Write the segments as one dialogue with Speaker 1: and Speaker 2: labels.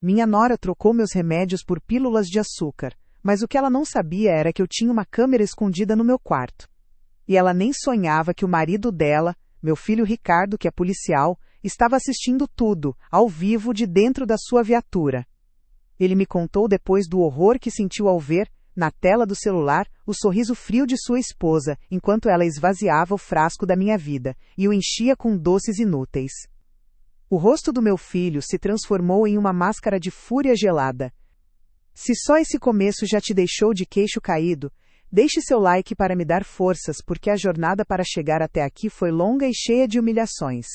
Speaker 1: Minha nora trocou meus remédios por pílulas de açúcar, mas o que ela não sabia era que eu tinha uma câmera escondida no meu quarto. E ela nem sonhava que o marido dela, meu filho Ricardo, que é policial, estava assistindo tudo, ao vivo, de dentro da sua viatura. Ele me contou depois do horror que sentiu ao ver, na tela do celular, o sorriso frio de sua esposa, enquanto ela esvaziava o frasco da minha vida, e o enchia com doces inúteis. O rosto do meu filho se transformou em uma máscara de fúria gelada. Se só esse começo já te deixou de queixo caído, deixe seu like para me dar forças, porque a jornada para chegar até aqui foi longa e cheia de humilhações.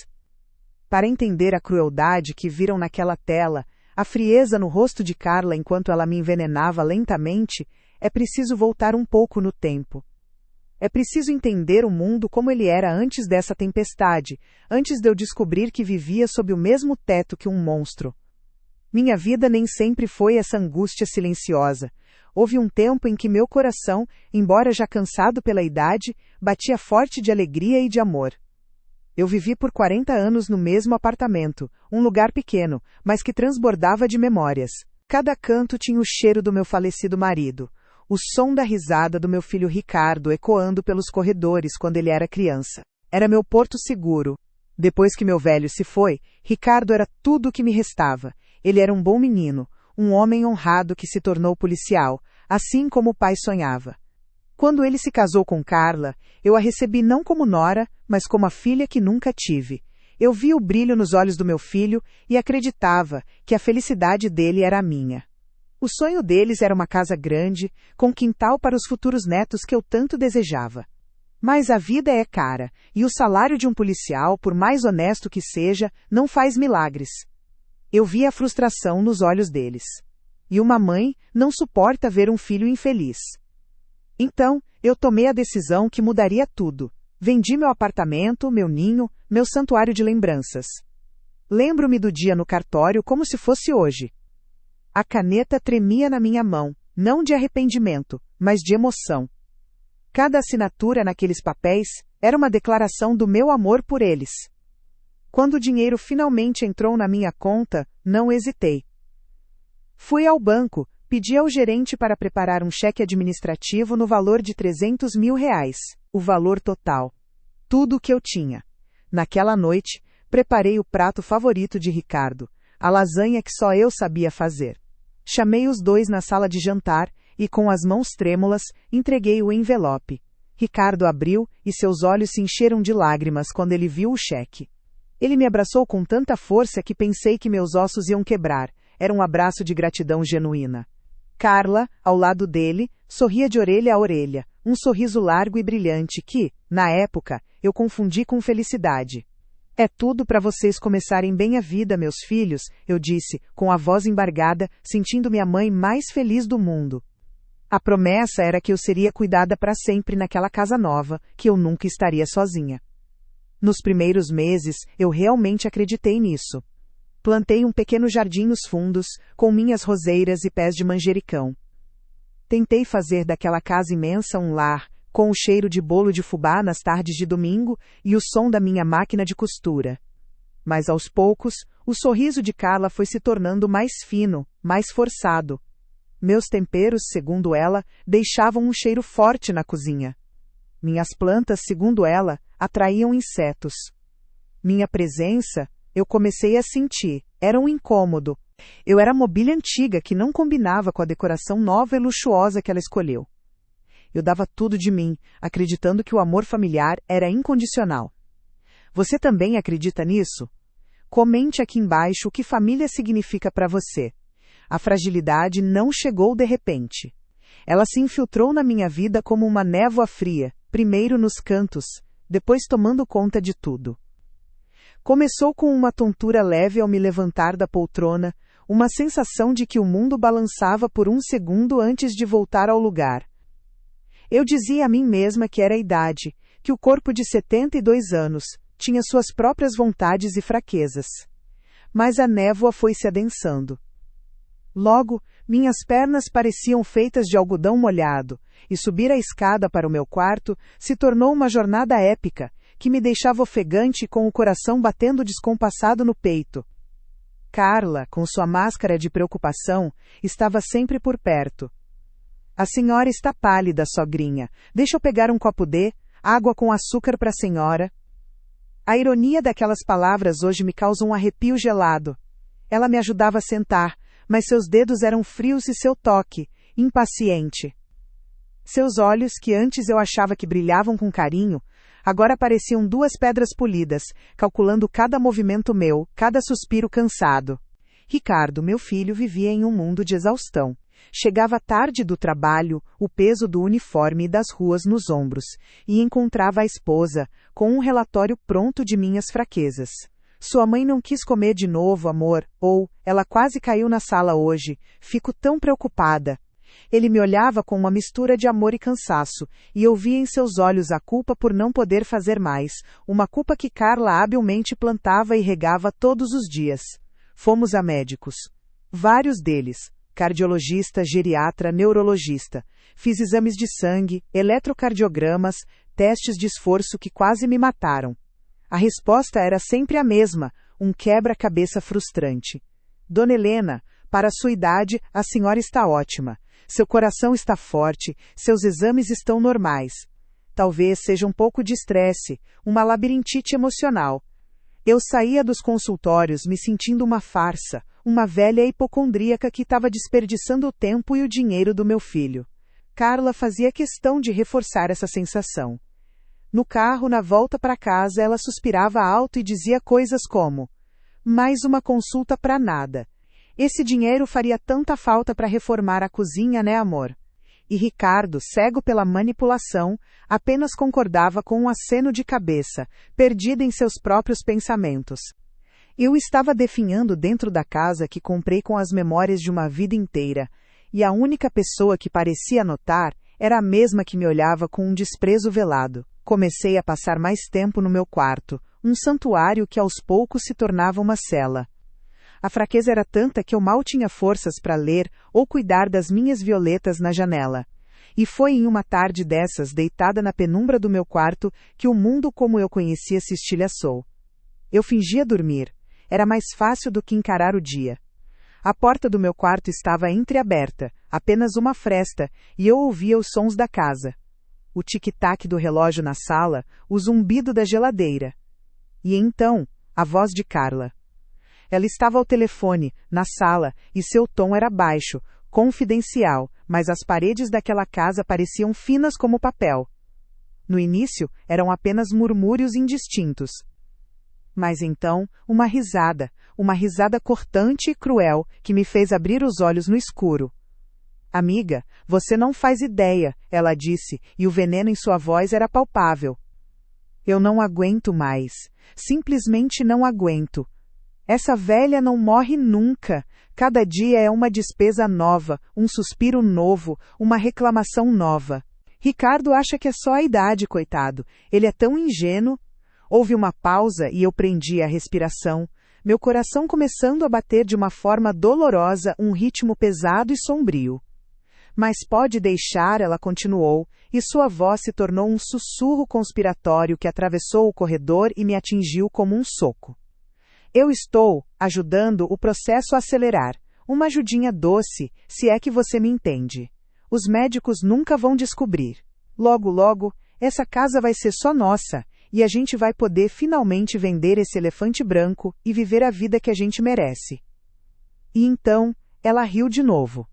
Speaker 1: Para entender a crueldade que viram naquela tela, a frieza no rosto de Carla enquanto ela me envenenava lentamente, é preciso voltar um pouco no tempo. É preciso entender o mundo como ele era antes dessa tempestade, antes de eu descobrir que vivia sob o mesmo teto que um monstro. Minha vida nem sempre foi essa angústia silenciosa. Houve um tempo em que meu coração, embora já cansado pela idade, batia forte de alegria e de amor. Eu vivi por 40 anos no mesmo apartamento, um lugar pequeno, mas que transbordava de memórias. Cada canto tinha o cheiro do meu falecido marido, o som da risada do meu filho Ricardo ecoando pelos corredores quando ele era criança. Era meu porto seguro. Depois que meu velho se foi, Ricardo era tudo o que me restava. Ele era um bom menino, um homem honrado que se tornou policial, assim como o pai sonhava. Quando ele se casou com Carla, eu a recebi não como nora, mas como a filha que nunca tive. Eu vi o brilho nos olhos do meu filho e acreditava que a felicidade dele era a minha. O sonho deles era uma casa grande, com quintal para os futuros netos que eu tanto desejava. Mas a vida é cara, e o salário de um policial, por mais honesto que seja, não faz milagres. Eu vi a frustração nos olhos deles. E uma mãe não suporta ver um filho infeliz. Então, eu tomei a decisão que mudaria tudo. Vendi meu apartamento, meu ninho, meu santuário de lembranças. Lembro-me do dia no cartório como se fosse hoje. A caneta tremia na minha mão, não de arrependimento, mas de emoção. Cada assinatura naqueles papéis era uma declaração do meu amor por eles. Quando o dinheiro finalmente entrou na minha conta, não hesitei. Fui ao banco, pedi ao gerente para preparar um cheque administrativo no valor de R$300 mil, o valor total. Tudo o que eu tinha. Naquela noite, preparei o prato favorito de Ricardo, a lasanha que só eu sabia fazer. Chamei os dois na sala de jantar e, com as mãos trêmulas, entreguei o envelope. Ricardo abriu e seus olhos se encheram de lágrimas quando ele viu o cheque. Ele me abraçou com tanta força que pensei que meus ossos iam quebrar. Era um abraço de gratidão genuína. Carla, ao lado dele, sorria de orelha a orelha, um sorriso largo e brilhante que, na época, eu confundi com felicidade. É tudo para vocês começarem bem a vida, meus filhos, eu disse, com a voz embargada, sentindo-me a mãe mais feliz do mundo. A promessa era que eu seria cuidada para sempre naquela casa nova, que eu nunca estaria sozinha. Nos primeiros meses, eu realmente acreditei nisso. Plantei um pequeno jardim nos fundos, com minhas roseiras e pés de manjericão. Tentei fazer daquela casa imensa um lar, com o cheiro de bolo de fubá nas tardes de domingo e o som da minha máquina de costura. Mas aos poucos, o sorriso de Carla foi se tornando mais fino, mais forçado. Meus temperos, segundo ela, deixavam um cheiro forte na cozinha. Minhas plantas, segundo ela, atraíam insetos. Minha presença, eu comecei a sentir, era um incômodo. Eu era mobília antiga que não combinava com a decoração nova e luxuosa que ela escolheu. Eu dava tudo de mim, acreditando que o amor familiar era incondicional. Você também acredita nisso? Comente aqui embaixo o que família significa para você. A fragilidade não chegou de repente. Ela se infiltrou na minha vida como uma névoa fria, primeiro nos cantos, depois tomando conta de tudo. Começou com uma tontura leve ao me levantar da poltrona, uma sensação de que o mundo balançava por um segundo antes de voltar ao lugar. Eu dizia a mim mesma que era a idade, que o corpo de 72 anos tinha suas próprias vontades e fraquezas. Mas a névoa foi se adensando. Logo, minhas pernas pareciam feitas de algodão molhado, e subir a escada para o meu quarto se tornou uma jornada épica, que me deixava ofegante com o coração batendo descompassado no peito. Carla, com sua máscara de preocupação, estava sempre por perto. A senhora está pálida, sogrinha. Deixa eu pegar um copo de água com açúcar para a senhora. A ironia daquelas palavras hoje me causa um arrepio gelado. Ela me ajudava a sentar, mas seus dedos eram frios e seu toque, impaciente. Seus olhos, que antes eu achava que brilhavam com carinho, agora pareciam duas pedras polidas, calculando cada movimento meu, cada suspiro cansado. Ricardo, meu filho, vivia em um mundo de exaustão. Chegava tarde do trabalho, o peso do uniforme e das ruas nos ombros, e encontrava a esposa, com um relatório pronto de minhas fraquezas. Sua mãe não quis comer de novo, amor, ou, ela quase caiu na sala hoje, fico tão preocupada. Ele me olhava com uma mistura de amor e cansaço, e eu via em seus olhos a culpa por não poder fazer mais, uma culpa que Carla habilmente plantava e regava todos os dias. Fomos a médicos. Vários deles. Cardiologista, geriatra, neurologista. Fiz exames de sangue, eletrocardiogramas, testes de esforço que quase me mataram. A resposta era sempre a mesma, um quebra-cabeça frustrante. Dona Helena, para sua idade, a senhora está ótima. Seu coração está forte, seus exames estão normais. Talvez seja um pouco de estresse, uma labirintite emocional. Eu saía dos consultórios me sentindo uma farsa, uma velha hipocondríaca que estava desperdiçando o tempo e o dinheiro do meu filho. Carla fazia questão de reforçar essa sensação. No carro, na volta para casa, ela suspirava alto e dizia coisas como: mais uma consulta para nada. Esse dinheiro faria tanta falta para reformar a cozinha, né, amor? E Ricardo, cego pela manipulação, apenas concordava com um aceno de cabeça, perdido em seus próprios pensamentos. Eu estava definhando dentro da casa que comprei com as memórias de uma vida inteira, e a única pessoa que parecia notar era a mesma que me olhava com um desprezo velado. Comecei a passar mais tempo no meu quarto, um santuário que aos poucos se tornava uma cela. A fraqueza era tanta que eu mal tinha forças para ler ou cuidar das minhas violetas na janela. E foi em uma tarde dessas, deitada na penumbra do meu quarto, que o mundo como eu conhecia se estilhaçou. Eu fingia dormir. Era mais fácil do que encarar o dia. A porta do meu quarto estava entreaberta, apenas uma fresta, e eu ouvia os sons da casa. O tic-tac do relógio na sala, o zumbido da geladeira. E então, a voz de Carla. Ela estava ao telefone, na sala, e seu tom era baixo, confidencial, mas as paredes daquela casa pareciam finas como papel. No início, eram apenas murmúrios indistintos. Mas então, uma risada cortante e cruel, que me fez abrir os olhos no escuro. Amiga, você não faz ideia, ela disse, e o veneno em sua voz era palpável. Eu não aguento mais. Simplesmente não aguento. Essa velha não morre nunca. Cada dia é uma despesa nova, um suspiro novo, uma reclamação nova. Ricardo acha que é só a idade, coitado. Ele é tão ingênuo. Houve uma pausa e eu prendi a respiração, meu coração começando a bater de uma forma dolorosa, um ritmo pesado e sombrio. Mas pode deixar, ela continuou, e sua voz se tornou um sussurro conspiratório que atravessou o corredor e me atingiu como um soco. Eu estou ajudando o processo a acelerar. Uma ajudinha doce, se é que você me entende. Os médicos nunca vão descobrir. Logo, logo, essa casa vai ser só nossa, e a gente vai poder finalmente vender esse elefante branco e viver a vida que a gente merece. E então, ela riu de novo.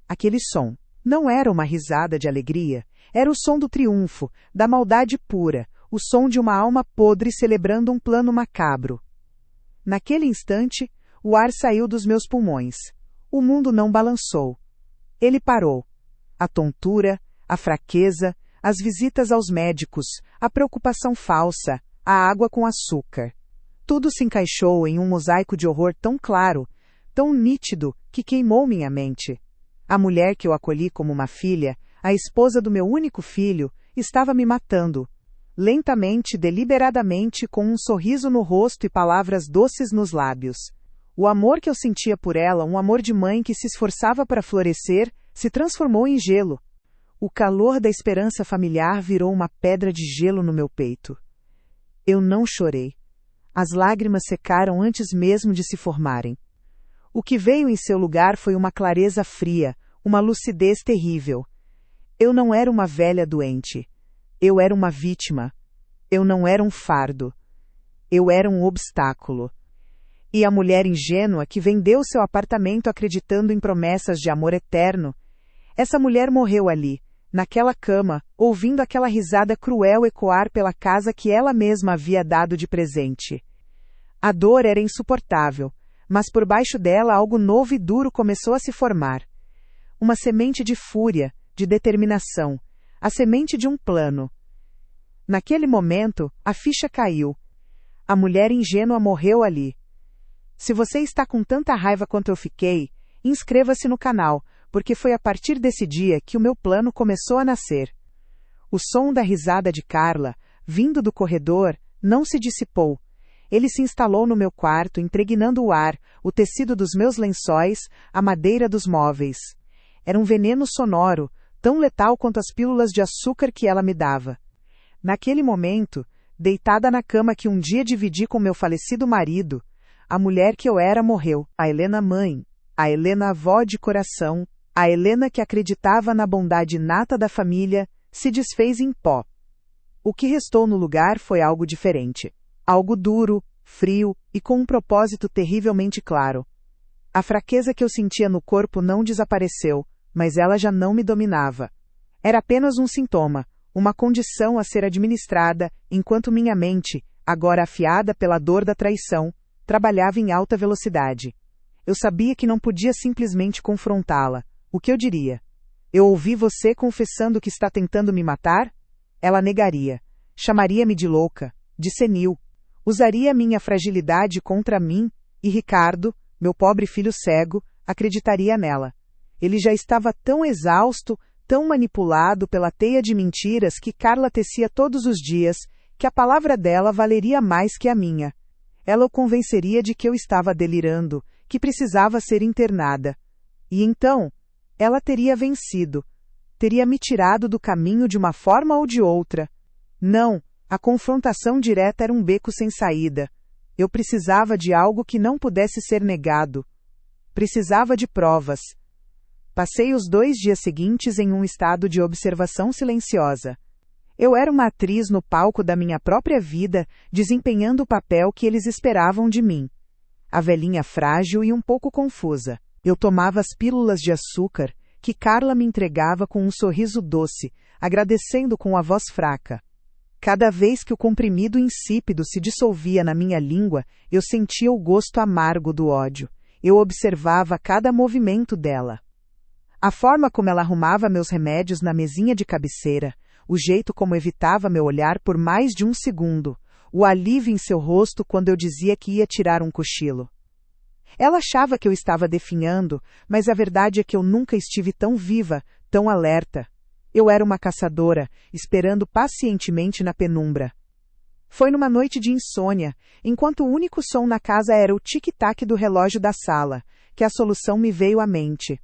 Speaker 1: Aquele som não era uma risada de alegria, era o som do triunfo, da maldade pura, o som de uma alma podre celebrando um plano macabro. Naquele instante, o ar saiu dos meus pulmões. O mundo não balançou. Ele parou. A tontura, a fraqueza, as visitas aos médicos, a preocupação falsa, a água com açúcar. Tudo se encaixou em um mosaico de horror tão claro, tão nítido, que queimou minha mente. A mulher que eu acolhi como uma filha, a esposa do meu único filho, estava me matando. Lentamente, deliberadamente, com um sorriso no rosto e palavras doces nos lábios. O amor que eu sentia por ela, um amor de mãe que se esforçava para florescer, se transformou em gelo. O calor da esperança familiar virou uma pedra de gelo no meu peito. Eu não chorei. As lágrimas secaram antes mesmo de se formarem. O que veio em seu lugar foi uma clareza fria, uma lucidez terrível. Eu não era uma velha doente. Eu era uma vítima. Eu não era um fardo. Eu era um obstáculo. E a mulher ingênua que vendeu seu apartamento acreditando em promessas de amor eterno, essa mulher morreu ali, naquela cama, ouvindo aquela risada cruel ecoar pela casa que ela mesma havia dado de presente. A dor era insuportável, mas por baixo dela algo novo e duro começou a se formar. Uma semente de fúria, de determinação, a semente de um plano. Naquele momento, a ficha caiu. A mulher ingênua morreu ali. Se você está com tanta raiva quanto eu fiquei, inscreva-se no canal, porque foi a partir desse dia que o meu plano começou a nascer. O som da risada de Carla, vindo do corredor, não se dissipou. Ele se instalou no meu quarto, impregnando o ar, o tecido dos meus lençóis, a madeira dos móveis. Era um veneno sonoro, tão letal quanto as pílulas de açúcar que ela me dava. Naquele momento, deitada na cama que um dia dividi com meu falecido marido, a mulher que eu era morreu, a Helena mãe, a Helena avó de coração, a Helena que acreditava na bondade inata da família, se desfez em pó. O que restou no lugar foi algo diferente. Algo duro, frio e com um propósito terrivelmente claro. A fraqueza que eu sentia no corpo não desapareceu, mas ela já não me dominava. Era apenas um sintoma, uma condição a ser administrada, enquanto minha mente, agora afiada pela dor da traição, trabalhava em alta velocidade. Eu sabia que não podia simplesmente confrontá-la. O que eu diria? Eu ouvi você confessando que está tentando me matar? Ela negaria. Chamaria-me de louca, de senil. Usaria minha fragilidade contra mim, e Ricardo, meu pobre filho cego, acreditaria nela. Ele já estava tão exausto, tão manipulado pela teia de mentiras que Carla tecia todos os dias, que a palavra dela valeria mais que a minha. Ela o convenceria de que eu estava delirando, que precisava ser internada. E então, ela teria vencido. Teria me tirado do caminho de uma forma ou de outra. Não, a confrontação direta era um beco sem saída. Eu precisava de algo que não pudesse ser negado. Precisava de provas. Passei os 2 dias seguintes em um estado de observação silenciosa. Eu era uma atriz no palco da minha própria vida, desempenhando o papel que eles esperavam de mim. A velhinha frágil e um pouco confusa. Eu tomava as pílulas de açúcar, que Carla me entregava com um sorriso doce, agradecendo com a voz fraca. Cada vez que o comprimido insípido se dissolvia na minha língua, eu sentia o gosto amargo do ódio. Eu observava cada movimento dela. A forma como ela arrumava meus remédios na mesinha de cabeceira, o jeito como evitava meu olhar por mais de um segundo, o alívio em seu rosto quando eu dizia que ia tirar um cochilo. Ela achava que eu estava definhando, mas a verdade é que eu nunca estive tão viva, tão alerta. Eu era uma caçadora, esperando pacientemente na penumbra. Foi numa noite de insônia, enquanto o único som na casa era o tic-tac do relógio da sala, que a solução me veio à mente.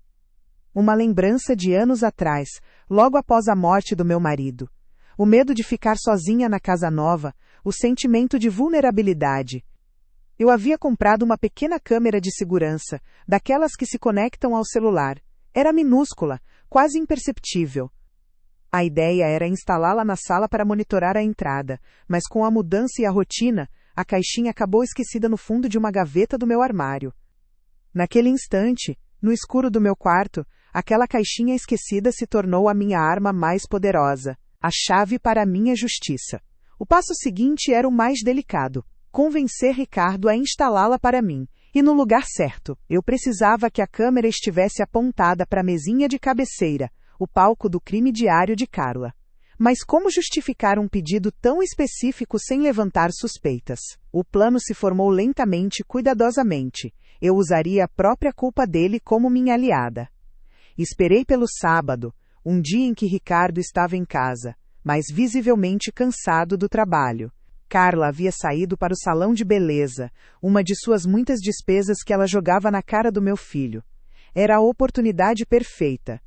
Speaker 1: Uma lembrança de anos atrás, logo após a morte do meu marido. O medo de ficar sozinha na casa nova, o sentimento de vulnerabilidade. Eu havia comprado uma pequena câmera de segurança, daquelas que se conectam ao celular. Era minúscula, quase imperceptível. A ideia era instalá-la na sala para monitorar a entrada, mas com a mudança e a rotina, a caixinha acabou esquecida no fundo de uma gaveta do meu armário. Naquele instante, no escuro do meu quarto, aquela caixinha esquecida se tornou a minha arma mais poderosa, a chave para a minha justiça. O passo seguinte era o mais delicado: convencer Ricardo a instalá-la para mim. E no lugar certo, eu precisava que a câmera estivesse apontada para a mesinha de cabeceira, o palco do crime diário de Carla. Mas como justificar um pedido tão específico sem levantar suspeitas? O plano se formou lentamente e cuidadosamente. Eu usaria a própria culpa dele como minha aliada. Esperei pelo sábado, um dia em que Ricardo estava em casa, mas visivelmente cansado do trabalho. Carla havia saído para o salão de beleza, uma de suas muitas despesas que ela jogava na cara do meu filho. Era a oportunidade perfeita.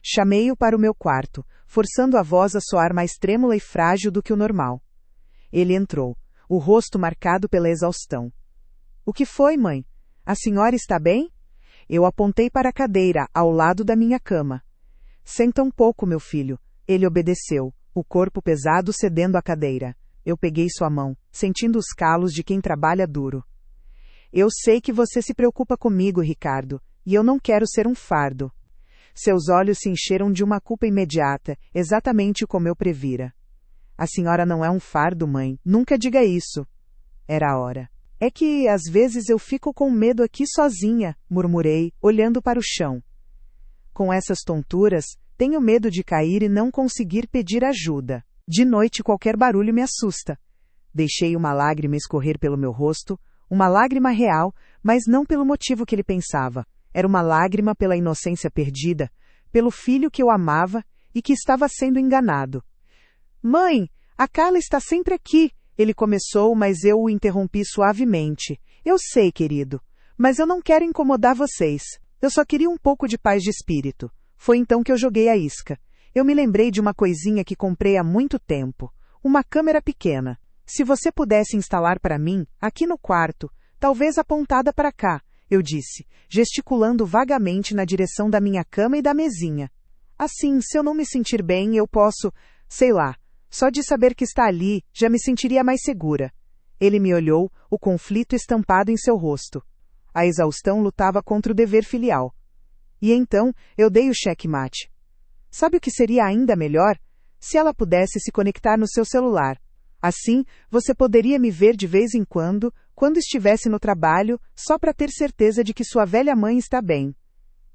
Speaker 1: Chamei-o para o meu quarto, forçando a voz a soar mais trêmula e frágil do que o normal. Ele entrou, o rosto marcado pela exaustão. — O que foi, mãe? A senhora está bem? Eu apontei para a cadeira, ao lado da minha cama. Senta um pouco, meu filho. Ele obedeceu, o corpo pesado cedendo à cadeira. Eu peguei sua mão, sentindo os calos de quem trabalha duro. Eu sei que você se preocupa comigo, Ricardo, e eu não quero ser um fardo. Seus olhos se encheram de uma culpa imediata, exatamente como eu previra. A senhora não é um fardo, mãe. Nunca diga isso. Era a hora. É que, às vezes, eu fico com medo aqui sozinha, murmurei, olhando para o chão. Com essas tonturas, tenho medo de cair e não conseguir pedir ajuda. De noite qualquer barulho me assusta. Deixei uma lágrima escorrer pelo meu rosto, uma lágrima real, mas não pelo motivo que ele pensava. Era uma lágrima pela inocência perdida, pelo filho que eu amava e que estava sendo enganado. Mãe, a Carla está sempre aqui. Ele começou, mas eu o interrompi suavemente. Eu sei, querido, mas eu não quero incomodar vocês. Eu só queria um pouco de paz de espírito. Foi então que eu joguei a isca. Eu me lembrei de uma coisinha que comprei há muito tempo. Uma câmera pequena. Se você pudesse instalar para mim, aqui no quarto, talvez apontada para cá, eu disse, gesticulando vagamente na direção da minha cama e da mesinha. Assim, se eu não me sentir bem, eu posso, sei lá, só de saber que está ali, já me sentiria mais segura. Ele me olhou, o conflito estampado em seu rosto. A exaustão lutava contra o dever filial. E então, eu dei o checkmate. Sabe o que seria ainda melhor? Se ela pudesse se conectar no seu celular. Assim, você poderia me ver de vez em quando estivesse no trabalho, só para ter certeza de que sua velha mãe está bem.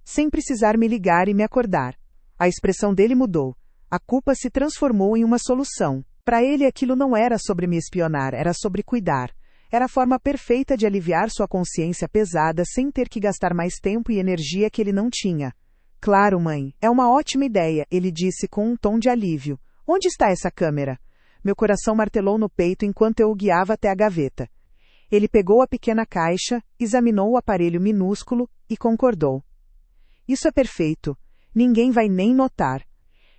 Speaker 1: Sem precisar me ligar e me acordar. A expressão dele mudou. A culpa se transformou em uma solução. Para ele aquilo não era sobre me espionar, era sobre cuidar. Era a forma perfeita de aliviar sua consciência pesada sem ter que gastar mais tempo e energia que ele não tinha. Claro, mãe, é uma ótima ideia, ele disse com um tom de alívio. Onde está essa câmera? Meu coração martelou no peito enquanto eu o guiava até a gaveta. Ele pegou a pequena caixa, examinou o aparelho minúsculo e concordou. Isso é perfeito. Ninguém vai nem notar.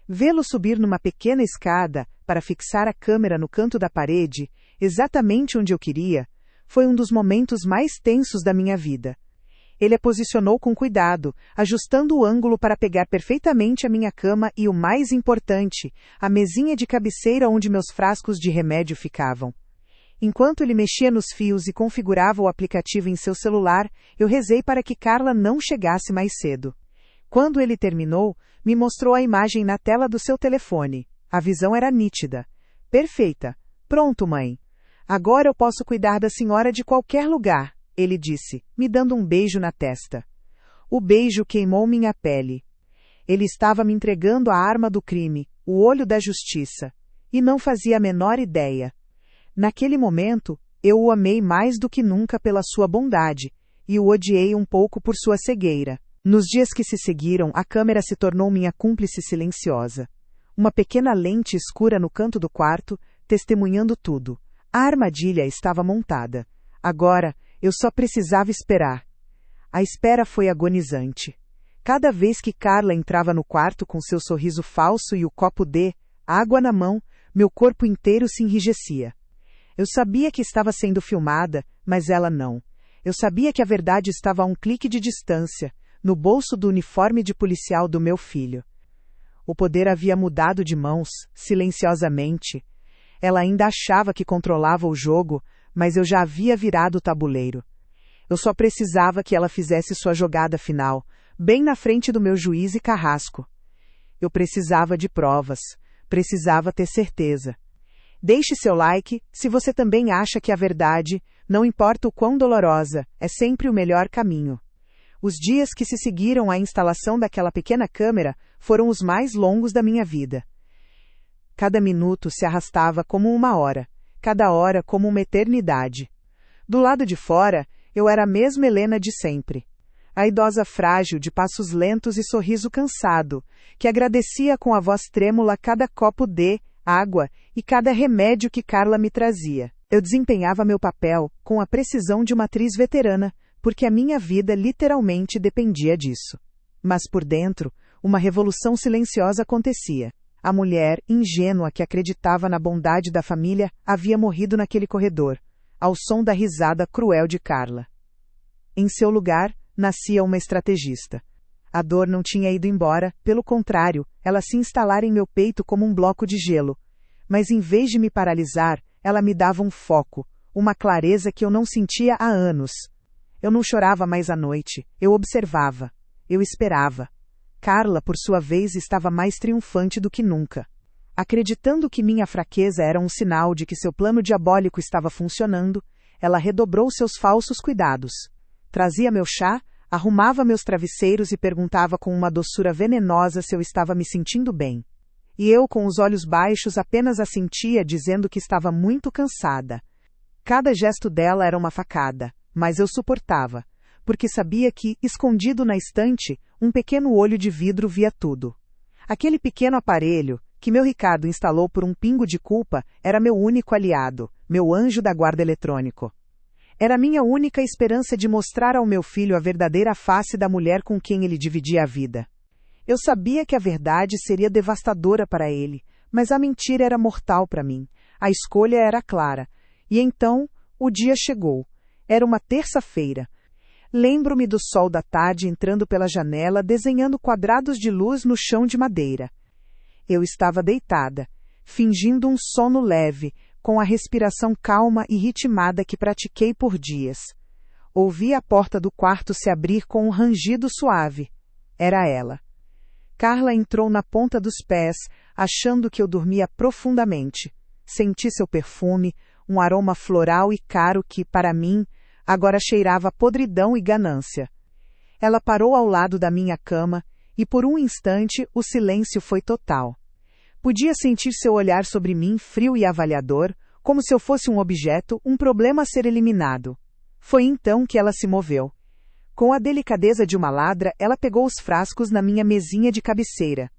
Speaker 1: Vê-lo subir numa pequena escada para fixar a câmera no canto da parede, exatamente onde eu queria, foi um dos momentos mais tensos da minha vida. Ele a posicionou com cuidado, ajustando o ângulo para pegar perfeitamente a minha cama e, o mais importante, a mesinha de cabeceira onde meus frascos de remédio ficavam. Enquanto ele mexia nos fios e configurava o aplicativo em seu celular, eu rezei para que Carla não chegasse mais cedo. Quando ele terminou, me mostrou a imagem na tela do seu telefone. A visão era nítida. Perfeita. Pronto, mãe. Agora eu posso cuidar da senhora de qualquer lugar, ele disse, me dando um beijo na testa. O beijo queimou minha pele. Ele estava me entregando a arma do crime, o olho da justiça. E não fazia a menor ideia. Naquele momento, eu o amei mais do que nunca pela sua bondade, e o odiei um pouco por sua cegueira. Nos dias que se seguiram, a câmera se tornou minha cúmplice silenciosa. Uma pequena lente escura no canto do quarto, testemunhando tudo. A armadilha estava montada. Agora, eu só precisava esperar. A espera foi agonizante. Cada vez que Carla entrava no quarto com seu sorriso falso e o copo de água na mão, meu corpo inteiro se enrijecia. Eu sabia que estava sendo filmada, mas ela não. Eu sabia que a verdade estava a um clique de distância, no bolso do uniforme de policial do meu filho. O poder havia mudado de mãos, silenciosamente. Ela ainda achava que controlava o jogo, mas eu já havia virado o tabuleiro. Eu só precisava que ela fizesse sua jogada final, bem na frente do meu juiz e carrasco. Eu precisava de provas, precisava ter certeza. Deixe seu like, se você também acha que a verdade, não importa o quão dolorosa, é sempre o melhor caminho. Os dias que se seguiram à instalação daquela pequena câmera foram os mais longos da minha vida. Cada minuto se arrastava como uma hora, cada hora como uma eternidade. Do lado de fora, eu era a mesma Helena de sempre. A idosa frágil de passos lentos e sorriso cansado, que agradecia com a voz trêmula cada copo de água e cada remédio que Carla me trazia. Eu desempenhava meu papel com a precisão de uma atriz veterana, porque a minha vida literalmente dependia disso. Mas por dentro, uma revolução silenciosa acontecia. A mulher, ingênua que acreditava na bondade da família, havia morrido naquele corredor, ao som da risada cruel de Carla. Em seu lugar, nascia uma estrategista. A dor não tinha ido embora, pelo contrário, ela se instalara em meu peito como um bloco de gelo. Mas em vez de me paralisar, ela me dava um foco, uma clareza que eu não sentia há anos. Eu não chorava mais à noite, eu observava, eu esperava. Carla, por sua vez, estava mais triunfante do que nunca. Acreditando que minha fraqueza era um sinal de que seu plano diabólico estava funcionando, ela redobrou seus falsos cuidados. Trazia meu chá, arrumava meus travesseiros e perguntava com uma doçura venenosa se eu estava me sentindo bem. E eu, com os olhos baixos, apenas assentia, dizendo que estava muito cansada. Cada gesto dela era uma facada, mas eu suportava, porque sabia que, escondido na estante, um pequeno olho de vidro via tudo. Aquele pequeno aparelho, que meu Ricardo instalou por um pingo de culpa, era meu único aliado, meu anjo da guarda eletrônico. Era minha única esperança de mostrar ao meu filho a verdadeira face da mulher com quem ele dividia a vida. Eu sabia que a verdade seria devastadora para ele, mas a mentira era mortal para mim. A escolha era clara. E então, o dia chegou. Era uma terça-feira. Lembro-me do sol da tarde entrando pela janela, desenhando quadrados de luz no chão de madeira. Eu estava deitada, fingindo um sono leve, com a respiração calma e ritmada que pratiquei por dias. Ouvi a porta do quarto se abrir com um rangido suave. Era ela. Carla entrou na ponta dos pés, achando que eu dormia profundamente. Senti seu perfume, um aroma floral e caro que, para mim, agora cheirava podridão e ganância. Ela parou ao lado da minha cama, e por um instante o silêncio foi total. Podia sentir seu olhar sobre mim frio e avaliador, como se eu fosse um objeto, um problema a ser eliminado. Foi então que ela se moveu. Com a delicadeza de uma ladra, ela pegou os frascos na minha mesinha de cabeceira.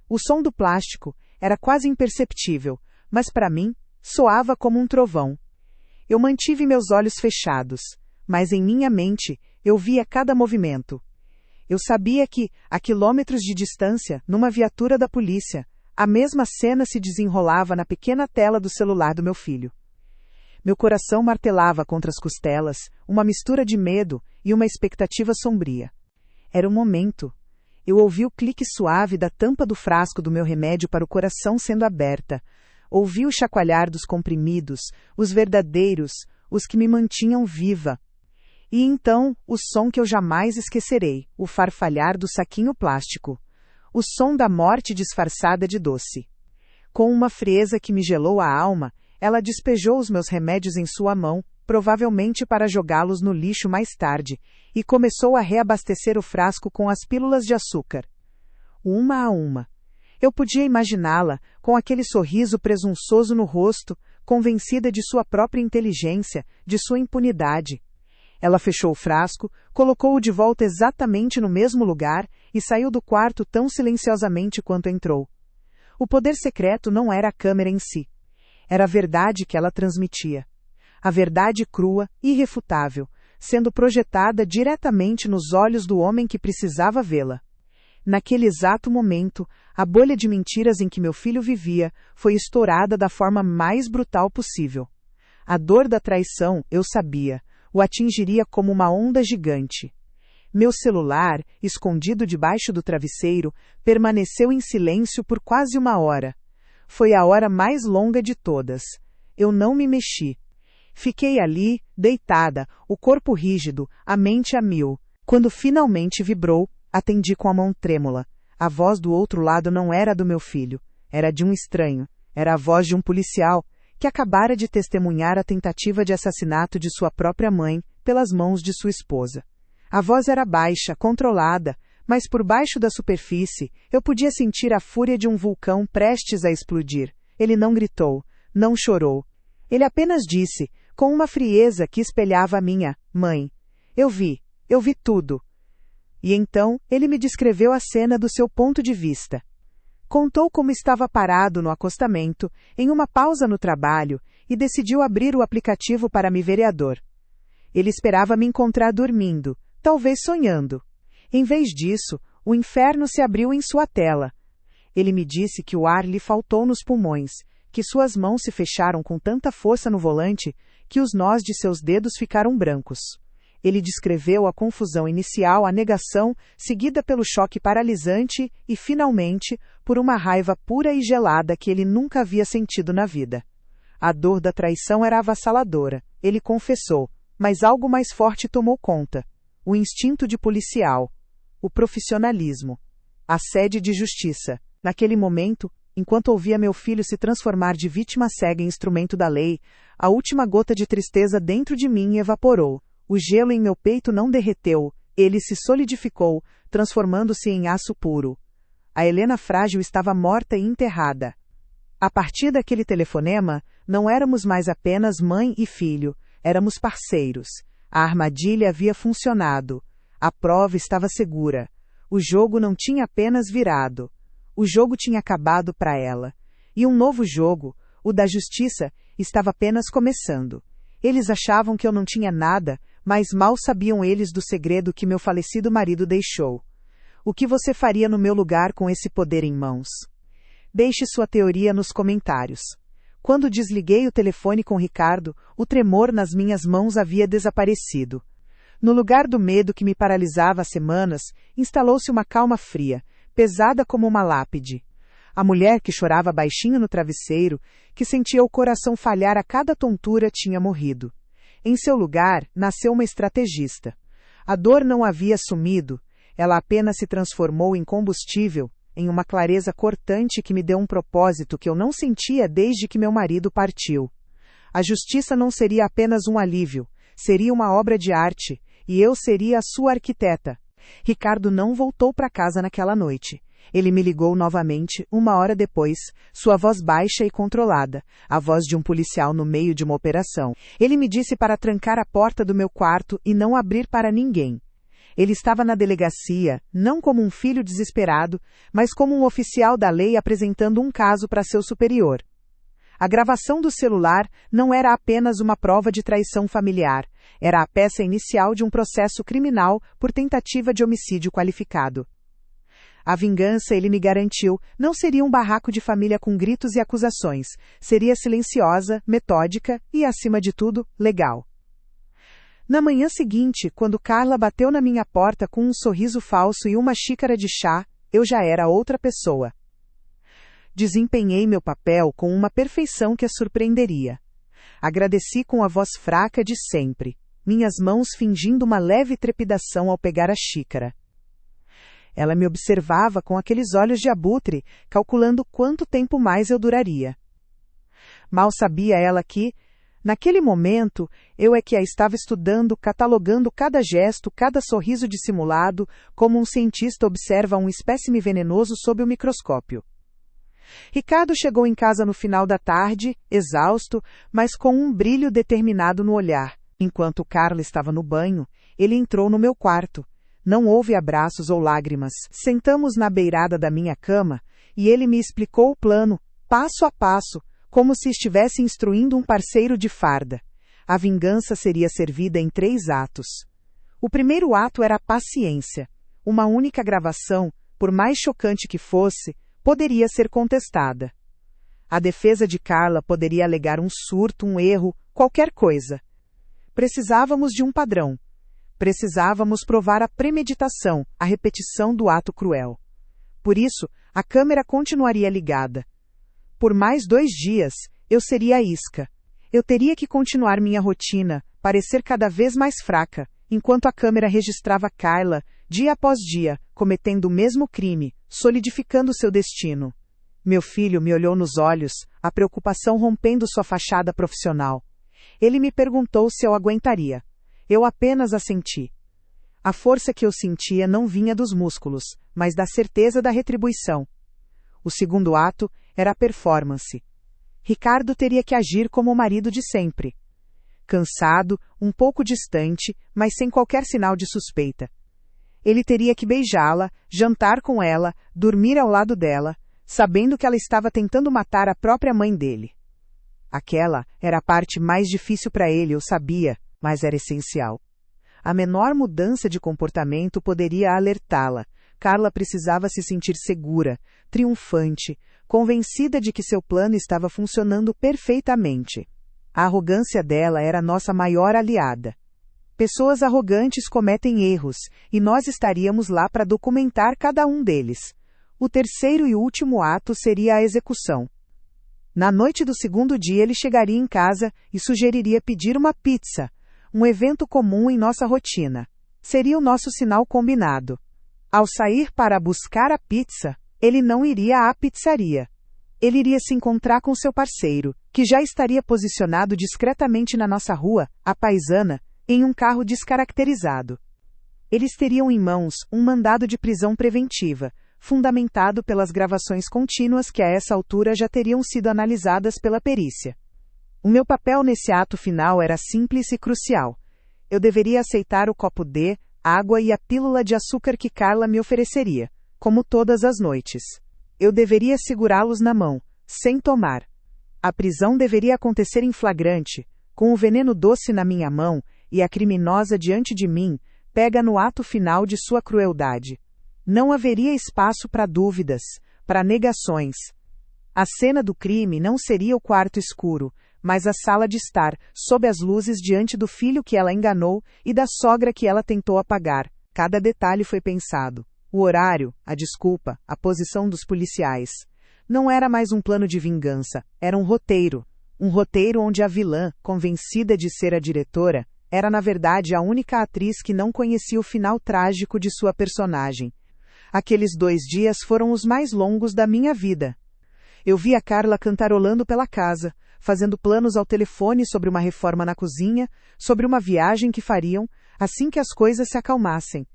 Speaker 1: O som do plástico era quase imperceptível, mas para mim, soava como um trovão. Eu mantive meus olhos fechados, mas em minha mente, eu via cada movimento. Eu sabia que, a quilômetros de distância, numa viatura da polícia, a mesma cena se desenrolava na pequena tela do celular do meu filho. Meu coração martelava contra as costelas, uma mistura de medo e uma expectativa sombria. Era o momento. Eu ouvi o clique suave da tampa do frasco do meu remédio para o coração sendo aberta. Ouvi o chacoalhar dos comprimidos, os verdadeiros, os que me mantinham viva. E então, o som que eu jamais esquecerei, o farfalhar do saquinho plástico. O som da morte disfarçada de doce. Com uma frieza que me gelou a alma, ela despejou os meus remédios em sua mão, provavelmente para jogá-los no lixo mais tarde, e começou a reabastecer o frasco com as pílulas de açúcar. Uma a uma. Eu podia imaginá-la, com aquele sorriso presunçoso no rosto, convencida de sua própria inteligência, de sua impunidade. Ela fechou o frasco, colocou-o de volta exatamente no mesmo lugar e saiu do quarto tão silenciosamente quanto entrou. O poder secreto não era a câmera em si. Era a verdade que ela transmitia. A verdade crua, irrefutável, sendo projetada diretamente nos olhos do homem que precisava vê-la. Naquele exato momento, a bolha de mentiras em que meu filho vivia foi estourada da forma mais brutal possível. A dor da traição, eu sabia, o atingiria como uma onda gigante. Meu celular, escondido debaixo do travesseiro, permaneceu em silêncio por quase 1 hora. Foi a hora mais longa de todas. Eu não me mexi. Fiquei ali, deitada, o corpo rígido, a mente a mil. Quando finalmente vibrou, atendi com a mão trêmula. A voz do outro lado não era a do meu filho. Era de um estranho. Era a voz de um policial, que acabara de testemunhar a tentativa de assassinato de sua própria mãe, pelas mãos de sua esposa. A voz era baixa, controlada, mas por baixo da superfície, eu podia sentir a fúria de um vulcão prestes a explodir. Ele não gritou, não chorou. Ele apenas disse, com uma frieza que espelhava a minha, mãe, eu vi tudo. E então, ele me descreveu a cena do seu ponto de vista. Contou como estava parado no acostamento, em uma pausa no trabalho, e decidiu abrir o aplicativo para me vereador. Ele esperava me encontrar dormindo, talvez sonhando. Em vez disso, o inferno se abriu em sua tela. Ele me disse que o ar lhe faltou nos pulmões, que suas mãos se fecharam com tanta força no volante, que os nós de seus dedos ficaram brancos. Ele descreveu a confusão inicial, a negação, seguida pelo choque paralisante e, finalmente, por uma raiva pura e gelada que ele nunca havia sentido na vida. A dor da traição era avassaladora, ele confessou, mas algo mais forte tomou conta. O instinto de policial. O profissionalismo. A sede de justiça. Naquele momento, enquanto ouvia meu filho se transformar de vítima cega em instrumento da lei, a última gota de tristeza dentro de mim evaporou. O gelo em meu peito não derreteu, ele se solidificou, transformando-se em aço puro. A Helena frágil estava morta e enterrada. A partir daquele telefonema, não éramos mais apenas mãe e filho, éramos parceiros. A armadilha havia funcionado. A prova estava segura. O jogo não tinha apenas virado. O jogo tinha acabado para ela. E um novo jogo, o da justiça, estava apenas começando. Eles achavam que eu não tinha nada, mas mal sabiam eles do segredo que meu falecido marido deixou. O que você faria no meu lugar com esse poder em mãos? Deixe sua teoria nos comentários. Quando desliguei o telefone com Ricardo, o tremor nas minhas mãos havia desaparecido. No lugar do medo que me paralisava há semanas, instalou-se uma calma fria, pesada como uma lápide. A mulher que chorava baixinho no travesseiro, que sentia o coração falhar a cada tontura, tinha morrido. Em seu lugar, nasceu uma estrategista. A dor não havia sumido, ela apenas se transformou em combustível, em uma clareza cortante que me deu um propósito que eu não sentia desde que meu marido partiu. A justiça não seria apenas um alívio, seria uma obra de arte, e eu seria a sua arquiteta. Ricardo não voltou para casa naquela noite. Ele me ligou novamente, 1 hora depois, sua voz baixa e controlada, a voz de um policial no meio de uma operação. Ele me disse para trancar a porta do meu quarto e não abrir para ninguém. Ele estava na delegacia, não como um filho desesperado, mas como um oficial da lei apresentando um caso para seu superior. A gravação do celular não era apenas uma prova de traição familiar, era a peça inicial de um processo criminal por tentativa de homicídio qualificado. A vingança, ele me garantiu, não seria um barraco de família com gritos e acusações, seria silenciosa, metódica e, acima de tudo, legal. Na manhã seguinte, quando Carla bateu na minha porta com um sorriso falso e uma xícara de chá, eu já era outra pessoa. Desempenhei meu papel com uma perfeição que a surpreenderia. Agradeci com a voz fraca de sempre, minhas mãos fingindo uma leve trepidação ao pegar a xícara. Ela me observava com aqueles olhos de abutre, calculando quanto tempo mais eu duraria. Mal sabia ela que, naquele momento, eu é que a estava estudando, catalogando cada gesto, cada sorriso dissimulado, como um cientista observa um espécime venenoso sob o microscópio. Ricardo chegou em casa no final da tarde, exausto, mas com um brilho determinado no olhar. Enquanto Carla estava no banho, ele entrou no meu quarto. Não houve abraços ou lágrimas. Sentamos na beirada da minha cama, e ele me explicou o plano, passo a passo, como se estivesse instruindo um parceiro de farda. A vingança seria servida em 3 atos. O primeiro ato era a paciência. Uma única gravação, por mais chocante que fosse, poderia ser contestada. A defesa de Carla poderia alegar um surto, um erro, qualquer coisa. Precisávamos de um padrão. Precisávamos provar a premeditação, a repetição do ato cruel. Por isso, a câmera continuaria ligada. Por mais 2 dias, eu seria a isca. Eu teria que continuar minha rotina, parecer cada vez mais fraca, enquanto a câmera registrava Carla, dia após dia, cometendo o mesmo crime, solidificando seu destino. Meu filho me olhou nos olhos, a preocupação rompendo sua fachada profissional. Ele me perguntou se eu aguentaria. Eu apenas assenti. A força que eu sentia não vinha dos músculos, mas da certeza da retribuição. O segundo ato era a performance. Ricardo teria que agir como o marido de sempre. Cansado, um pouco distante, mas sem qualquer sinal de suspeita. Ele teria que beijá-la, jantar com ela, dormir ao lado dela, sabendo que ela estava tentando matar a própria mãe dele. Aquela era a parte mais difícil para ele, eu sabia, mas era essencial. A menor mudança de comportamento poderia alertá-la. Carla precisava se sentir segura, triunfante, convencida de que seu plano estava funcionando perfeitamente. A arrogância dela era nossa maior aliada. Pessoas arrogantes cometem erros, e nós estaríamos lá para documentar cada um deles. O terceiro e último ato seria a execução. Na noite do segundo dia ele chegaria em casa e sugeriria pedir uma pizza, um evento comum em nossa rotina. Seria o nosso sinal combinado. Ao sair para buscar a pizza, ele não iria à pizzaria. Ele iria se encontrar com seu parceiro, que já estaria posicionado discretamente na nossa rua, a paisana, em um carro descaracterizado. Eles teriam em mãos um mandado de prisão preventiva, fundamentado pelas gravações contínuas que a essa altura já teriam sido analisadas pela perícia. O meu papel nesse ato final era simples e crucial. Eu deveria aceitar o copo de água e a pílula de açúcar que Carla me ofereceria, como todas as noites. Eu deveria segurá-los na mão, sem tomar. A prisão deveria acontecer em flagrante, com o veneno doce na minha mão e a criminosa diante de mim, pega no ato final de sua crueldade. Não haveria espaço para dúvidas, para negações. A cena do crime não seria o quarto escuro, mas a sala de estar, sob as luzes diante do filho que ela enganou e da sogra que ela tentou apagar. Cada detalhe foi pensado. O horário, a desculpa, a posição dos policiais. Não era mais um plano de vingança, era um roteiro. Um roteiro onde a vilã, convencida de ser a diretora, era na verdade a única atriz que não conhecia o final trágico de sua personagem. Aqueles 2 dias foram os mais longos da minha vida. Eu vi a Carla cantarolando pela casa, fazendo planos ao telefone sobre uma reforma na cozinha, sobre uma viagem que fariam, assim que as coisas se acalmassem.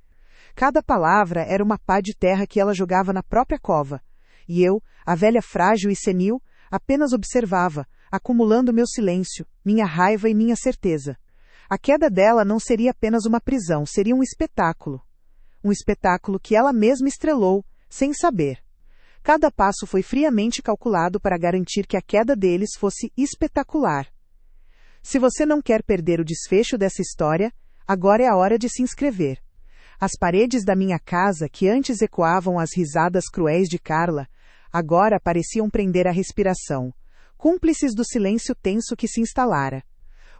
Speaker 1: Cada palavra era uma pá de terra que ela jogava na própria cova. E eu, a velha frágil e senil, apenas observava, acumulando meu silêncio, minha raiva e minha certeza. A queda dela não seria apenas uma prisão, seria um espetáculo. Um espetáculo que ela mesma estrelou, sem saber. Cada passo foi friamente calculado para garantir que a queda deles fosse espetacular. Se você não quer perder o desfecho dessa história, agora é a hora de se inscrever. As paredes da minha casa, que antes ecoavam as risadas cruéis de Carla, agora pareciam prender a respiração, cúmplices do silêncio tenso que se instalara.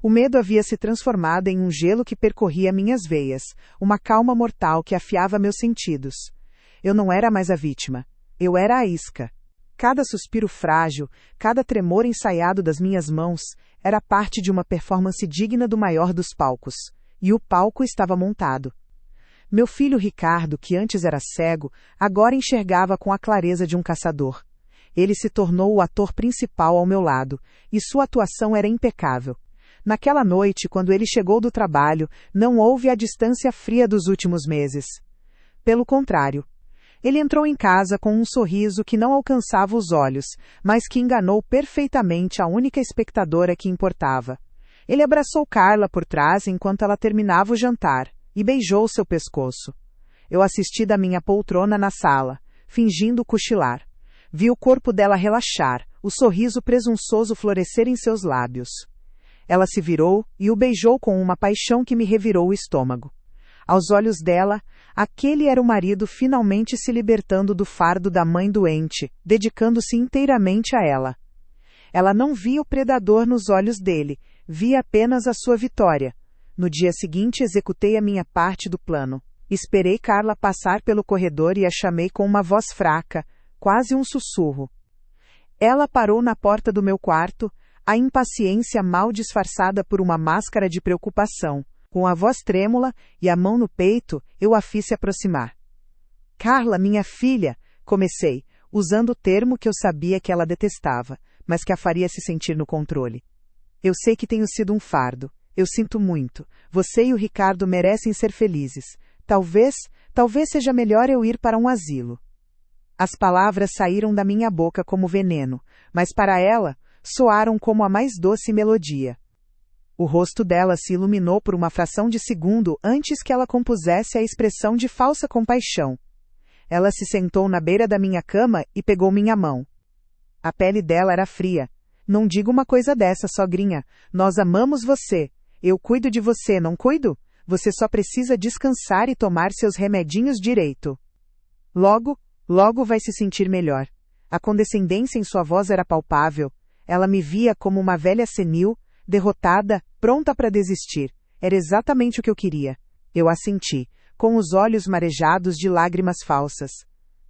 Speaker 1: O medo havia se transformado em um gelo que percorria minhas veias, uma calma mortal que afiava meus sentidos. Eu não era mais a vítima. Eu era a isca. Cada suspiro frágil, cada tremor ensaiado das minhas mãos, era parte de uma performance digna do maior dos palcos. E o palco estava montado. Meu filho Ricardo, que antes era cego, agora enxergava com a clareza de um caçador. Ele se tornou o ator principal ao meu lado, e sua atuação era impecável. Naquela noite, quando ele chegou do trabalho, não houve a distância fria dos últimos meses. Pelo contrário, ele entrou em casa com um sorriso que não alcançava os olhos, mas que enganou perfeitamente a única espectadora que importava. Ele abraçou Carla por trás enquanto ela terminava o jantar, e beijou seu pescoço. Eu assisti da minha poltrona na sala, fingindo cochilar. Vi o corpo dela relaxar, o sorriso presunçoso florescer em seus lábios. Ela se virou e o beijou com uma paixão que me revirou o estômago. Aos olhos dela, aquele era o marido finalmente se libertando do fardo da mãe doente, dedicando-se inteiramente a ela. Ela não via o predador nos olhos dele, via apenas a sua vitória. No dia seguinte executei a minha parte do plano. Esperei Carla passar pelo corredor e a chamei com uma voz fraca, quase um sussurro. Ela parou na porta do meu quarto, a impaciência mal disfarçada por uma máscara de preocupação. Com a voz trêmula e a mão no peito, eu a fiz se aproximar. Carla, minha filha, comecei, usando o termo que eu sabia que ela detestava, mas que a faria se sentir no controle. Eu sei que tenho sido um fardo. Eu sinto muito. Você e o Ricardo merecem ser felizes. Talvez seja melhor eu ir para um asilo. As palavras saíram da minha boca como veneno, mas para ela, soaram como a mais doce melodia. O rosto dela se iluminou por uma fração de segundo antes que ela compusesse a expressão de falsa compaixão. Ela se sentou na beira da minha cama e pegou minha mão. A pele dela era fria. Não diga uma coisa dessa, sogrinha. Nós amamos você. Eu cuido de você, não cuido? Você só precisa descansar e tomar seus remedinhos direito. Logo vai se sentir melhor. A condescendência em sua voz era palpável. Ela me via como uma velha senil, derrotada, pronta para desistir. Era exatamente o que eu queria. Eu assenti, com os olhos marejados de lágrimas falsas.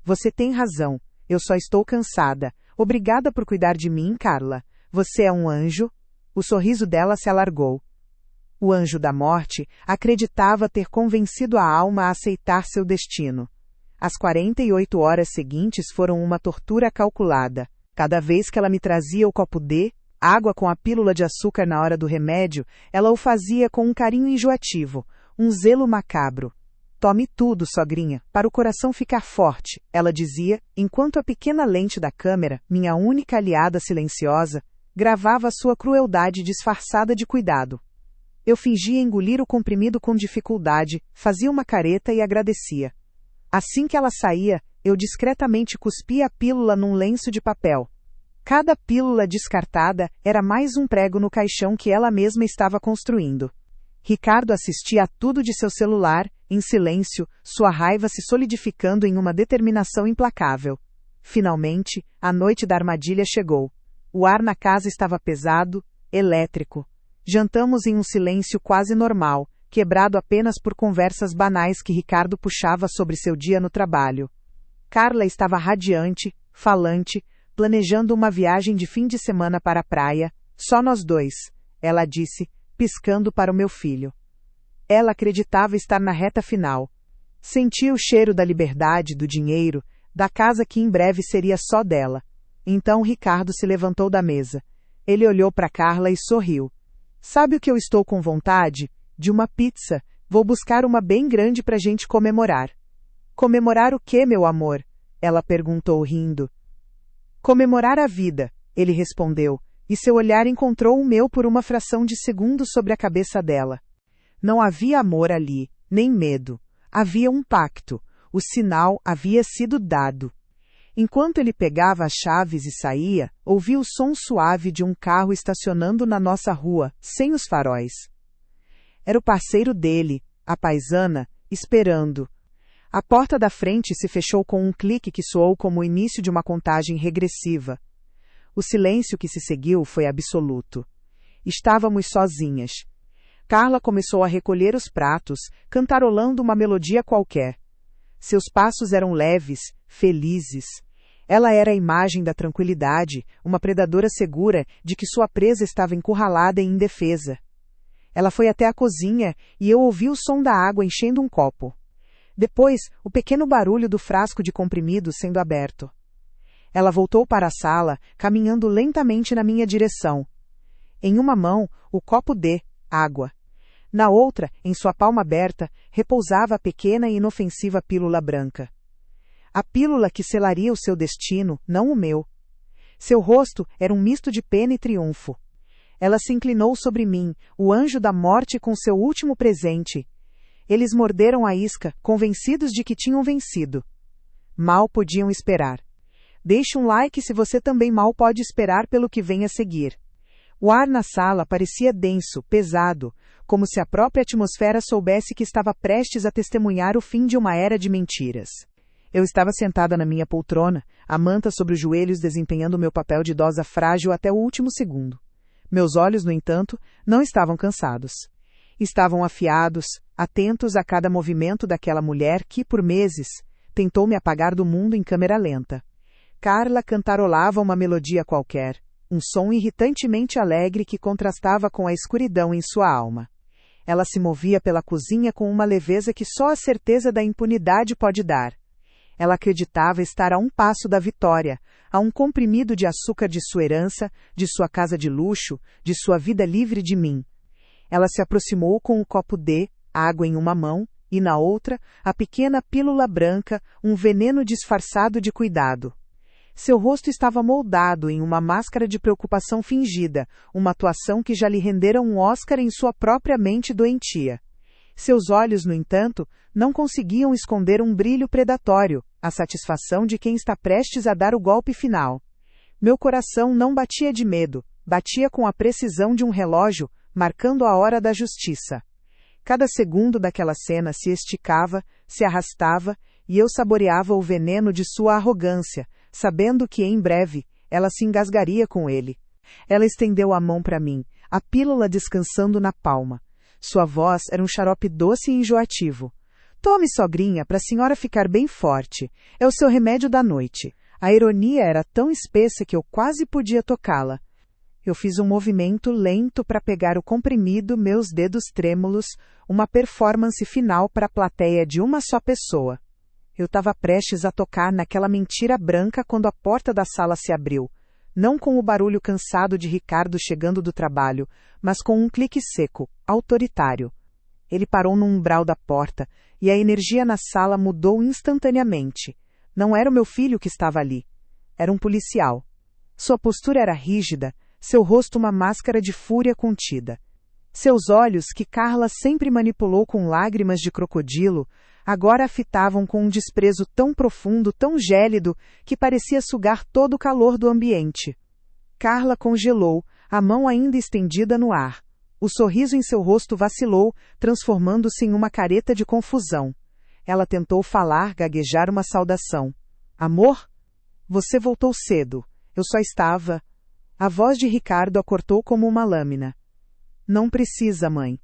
Speaker 1: Você tem razão. Eu só estou cansada. Obrigada por cuidar de mim, Carla. Você é um anjo. O sorriso dela se alargou. O anjo da morte acreditava ter convencido a alma a aceitar seu destino. As 48 horas seguintes foram uma tortura calculada. Cada vez que ela me trazia o copo D, água com a pílula de açúcar na hora do remédio, ela o fazia com um carinho enjoativo, um zelo macabro. Tome tudo, sogrinha, para o coração ficar forte, ela dizia, enquanto a pequena lente da câmera, minha única aliada silenciosa, gravava sua crueldade disfarçada de cuidado. Eu fingia engolir o comprimido com dificuldade, fazia uma careta e agradecia. Assim que ela saía, eu discretamente cuspia a pílula num lenço de papel. Cada pílula descartada era mais um prego no caixão que ela mesma estava construindo. Ricardo assistia a tudo de seu celular, em silêncio, sua raiva se solidificando em uma determinação implacável. Finalmente, a noite da armadilha chegou. O ar na casa estava pesado, elétrico. Jantamos em um silêncio quase normal, quebrado apenas por conversas banais que Ricardo puxava sobre seu dia no trabalho. Carla estava radiante, falante, planejando uma viagem de fim de semana para a praia, só nós dois, ela disse, piscando para o meu filho. Ela acreditava estar na reta final. Sentia o cheiro da liberdade, do dinheiro, da casa que em breve seria só dela. Então Ricardo se levantou da mesa. Ele olhou para Carla e sorriu. Sabe o que eu estou com vontade? De uma pizza. Vou buscar uma bem grande para a gente comemorar. Comemorar o quê, meu amor? Ela perguntou rindo. Comemorar a vida, ele respondeu, e seu olhar encontrou o meu por uma fração de segundo sobre a cabeça dela. Não havia amor ali, nem medo. Havia um pacto. O sinal havia sido dado. Enquanto ele pegava as chaves e saía, ouvi o som suave de um carro estacionando na nossa rua, sem os faróis. Era o parceiro dele, a paisana, esperando. A porta da frente se fechou com um clique que soou como o início de uma contagem regressiva. O silêncio que se seguiu foi absoluto. Estávamos sozinhas. Carla começou a recolher os pratos, cantarolando uma melodia qualquer. Seus passos eram leves, felizes. Ela era a imagem da tranquilidade, uma predadora segura de que sua presa estava encurralada e indefesa. Ela foi até a cozinha e eu ouvi o som da água enchendo um copo. Depois, o pequeno barulho do frasco de comprimidos sendo aberto. Ela voltou para a sala, caminhando lentamente na minha direção. Em uma mão, o copo de água. Na outra, em sua palma aberta, repousava a pequena e inofensiva pílula branca. A pílula que selaria o seu destino, não o meu. Seu rosto era um misto de pena e triunfo. Ela se inclinou sobre mim, o anjo da morte com seu último presente. Eles morderam a isca, convencidos de que tinham vencido. Mal podiam esperar. Deixe um like se você também mal pode esperar pelo que vem a seguir. O ar na sala parecia denso, pesado, como se a própria atmosfera soubesse que estava prestes a testemunhar o fim de uma era de mentiras. Eu estava sentada na minha poltrona, a manta sobre os joelhos desempenhando meu papel de idosa frágil até o último segundo. Meus olhos, no entanto, não estavam cansados. Estavam afiados, atentos a cada movimento daquela mulher que, por meses, tentou me apagar do mundo em câmera lenta. Carla cantarolava uma melodia qualquer, um som irritantemente alegre que contrastava com a escuridão em sua alma. Ela se movia pela cozinha com uma leveza que só a certeza da impunidade pode dar. Ela acreditava estar a um passo da vitória, a um comprimido de açúcar de sua herança, de sua casa de luxo, de sua vida livre de mim. Ela se aproximou com um copo de água em uma mão, e na outra, a pequena pílula branca, um veneno disfarçado de cuidado. Seu rosto estava moldado em uma máscara de preocupação fingida, uma atuação que já lhe rendera um Oscar em sua própria mente doentia. Seus olhos, no entanto, não conseguiam esconder um brilho predatório, a satisfação de quem está prestes a dar o golpe final. Meu coração não batia de medo, batia com a precisão de um relógio, marcando a hora da justiça. Cada segundo daquela cena se esticava, se arrastava, e eu saboreava o veneno de sua arrogância, sabendo que, em breve, ela se engasgaria com ele. Ela estendeu a mão para mim, a pílula descansando na palma. Sua voz era um xarope doce e enjoativo. Tome, sogrinha, para a senhora ficar bem forte. É o seu remédio da noite. A ironia era tão espessa que eu quase podia tocá-la. Eu fiz um movimento lento para pegar o comprimido, meus dedos trêmulos, uma performance final para a plateia de uma só pessoa. Eu estava prestes a tocar naquela mentira branca quando a porta da sala se abriu. Não com o barulho cansado de Ricardo chegando do trabalho, mas com um clique seco, autoritário. Ele parou no umbral da porta, e a energia na sala mudou instantaneamente. Não era o meu filho que estava ali. Era um policial. Sua postura era rígida, seu rosto uma máscara de fúria contida. Seus olhos, que Carla sempre manipulou com lágrimas de crocodilo, agora a fitavam com um desprezo tão profundo, tão gélido, que parecia sugar todo o calor do ambiente. Carla congelou, a mão ainda estendida no ar. O sorriso em seu rosto vacilou, transformando-se em uma careta de confusão. Ela tentou falar, gaguejar uma saudação. Amor? Você voltou cedo. Eu só estava... A voz de Ricardo a cortou como uma lâmina. Não precisa, mãe.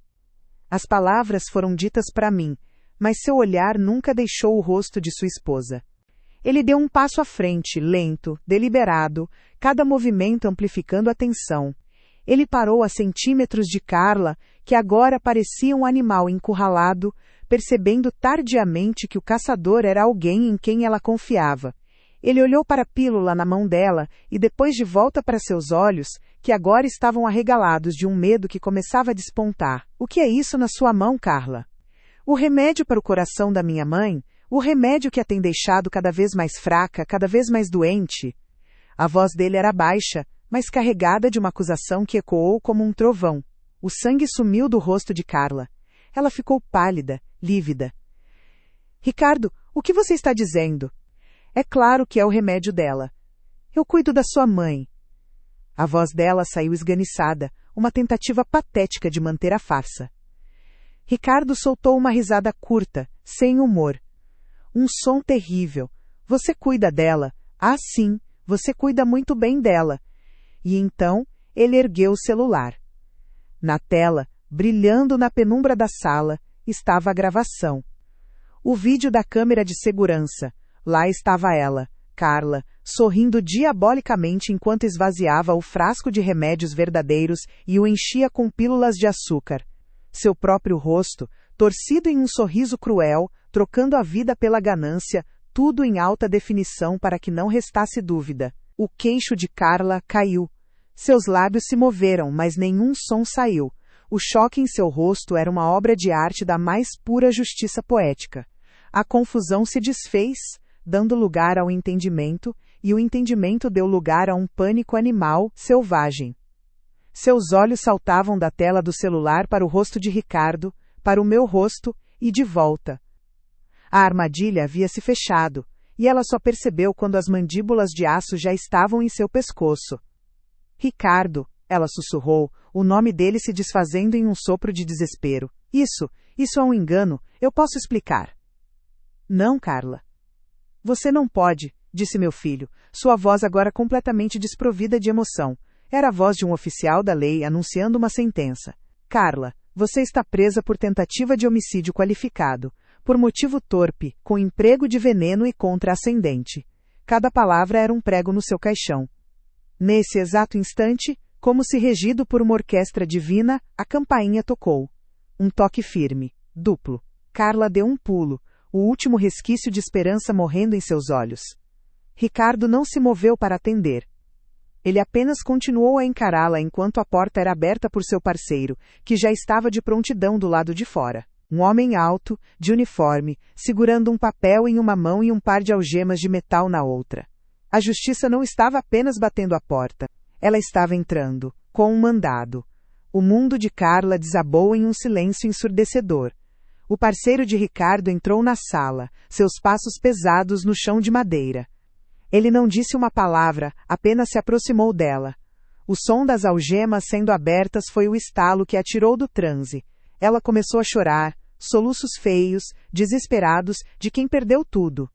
Speaker 1: As palavras foram ditas para mim, mas seu olhar nunca deixou o rosto de sua esposa. Ele deu um passo à frente, lento, deliberado, cada movimento amplificando a tensão. Ele parou a centímetros de Carla, que agora parecia um animal encurralado, percebendo tardiamente que o caçador era alguém em quem ela confiava. Ele olhou para a pílula na mão dela e depois de volta para seus olhos, que agora estavam arregalados de um medo que começava a despontar. O que é isso na sua mão, Carla? O remédio para o coração da minha mãe? O remédio que a tem deixado cada vez mais fraca, cada vez mais doente? A voz dele era baixa, mas carregada de uma acusação que ecoou como um trovão. O sangue sumiu do rosto de Carla. Ela ficou pálida, lívida. Ricardo, o que você está dizendo? É claro que é o remédio dela. Eu cuido da sua mãe. A voz dela saiu esganiçada, uma tentativa patética de manter a farsa. Ricardo soltou uma risada curta, sem humor. Um som terrível. Você cuida dela. Ah, sim, você cuida muito bem dela. E então, ele ergueu o celular. Na tela, brilhando na penumbra da sala, estava a gravação. O vídeo da câmera de segurança. Lá estava ela, Carla, sorrindo diabolicamente enquanto esvaziava o frasco de remédios verdadeiros e o enchia com pílulas de açúcar. Seu próprio rosto, torcido em um sorriso cruel, trocando a vida pela ganância, tudo em alta definição para que não restasse dúvida. O queixo de Carla caiu. Seus lábios se moveram, mas nenhum som saiu. O choque em seu rosto era uma obra de arte da mais pura justiça poética. A confusão se desfez, dando lugar ao entendimento, e o entendimento deu lugar a um pânico animal, selvagem. Seus olhos saltavam da tela do celular para o rosto de Ricardo, para o meu rosto, e de volta. A armadilha havia se fechado, e ela só percebeu quando as mandíbulas de aço já estavam em seu pescoço. Ricardo, ela sussurrou, o nome dele se desfazendo em um sopro de desespero. Isso é um engano, eu posso explicar. Não, Carla. Você não pode, disse meu filho, sua voz agora completamente desprovida de emoção. Era a voz de um oficial da lei anunciando uma sentença. Carla, você está presa por tentativa de homicídio qualificado, por motivo torpe, com emprego de veneno e contra-ascendente. Cada palavra era um prego no seu caixão. Nesse exato instante, como se regido por uma orquestra divina, a campainha tocou. Um toque firme, duplo. Carla deu um pulo, o último resquício de esperança morrendo em seus olhos. Ricardo não se moveu para atender. Ele apenas continuou a encará-la enquanto a porta era aberta por seu parceiro, que já estava de prontidão do lado de fora. Um homem alto, de uniforme, segurando um papel em uma mão e um par de algemas de metal na outra. A justiça não estava apenas batendo a porta. Ela estava entrando, com um mandado. O mundo de Carla desabou em um silêncio ensurdecedor. O parceiro de Ricardo entrou na sala, seus passos pesados no chão de madeira. Ele não disse uma palavra, apenas se aproximou dela. O som das algemas sendo abertas foi o estalo que a tirou do transe. Ela começou a chorar, soluços feios, desesperados, de quem perdeu tudo.